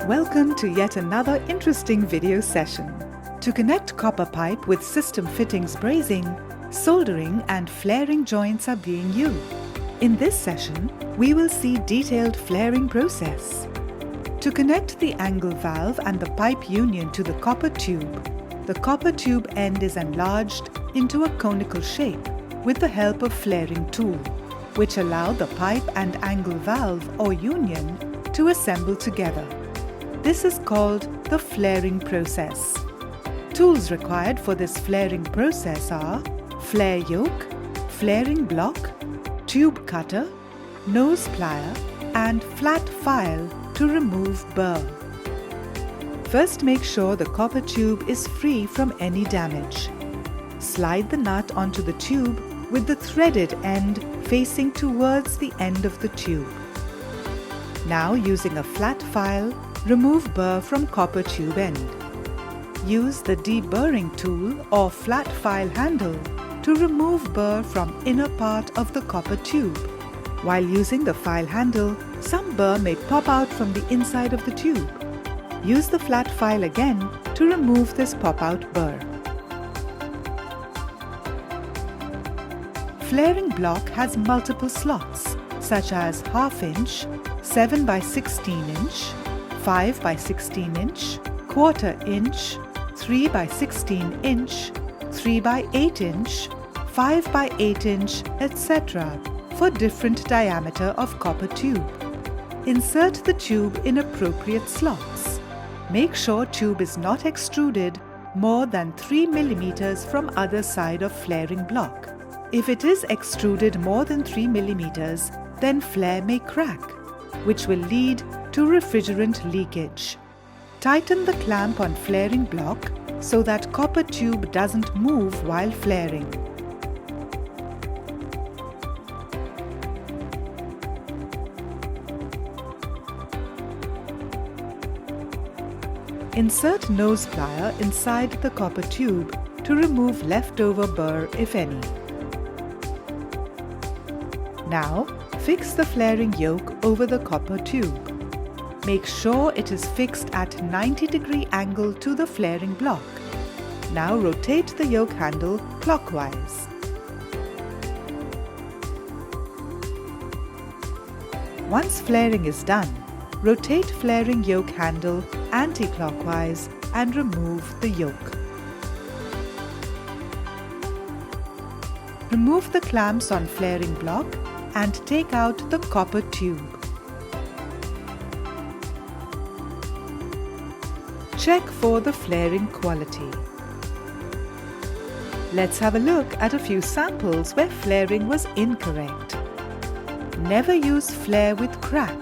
Welcome to yet another interesting video session. To connect copper pipe with system fittings brazing, soldering and flaring joints are being used. In this session, we will see detailed flaring process. To connect the angle valve and the pipe union to the copper tube end is enlarged into a conical shape with the help of flaring tool, which allow the pipe and angle valve or union to assemble together. This is called the flaring process. Tools required for this flaring process are phlear yoke, flaring block, tube cutter, nose plier and flat file to remove burr. First, make sure the copper tube is free from any damage. Slide the nut onto the tube with the threaded end facing towards the end of the tube. Now, using a flat file, remove burr from copper tube end. Use the deburring tool or flat file handle to remove burr from inner part of the copper tube. While using the file handle, some burr may pop out from the inside of the tube. Use the flat file again to remove this pop-out burr. Flaring block has multiple slots such as ½ inch, 7 by 16 inch, 5 by 16 inch, ¼ inch, 3 by 16 inch, 3 by 8 inch, 5 by 8 inch, etc. for different diameter of copper tube. Insert the tube in appropriate slots. Make sure tube is not extruded more than 3 mm from other side of flaring block. If it is extruded more than 3 mm, then flare may crack, which will lead to refrigerant leakage. Tighten the clamp on flaring block so that copper tube doesn't move while flaring. Insert nose plier inside the copper tube to remove leftover burr if any. Now, fix the flaring yoke over the copper tube. Make sure it is fixed at 90° angle to the flaring block. Now rotate the yoke handle clockwise. Once flaring is done, rotate flaring yoke handle anti-clockwise and remove the yoke. Remove the clamps on flaring block and take out the copper tube. Check for the flaring quality. Let's have a look at a few samples where flaring was incorrect. Never use flare with crack.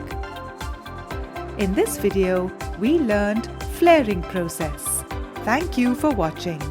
In this video, we learned flaring process. Thank you for watching.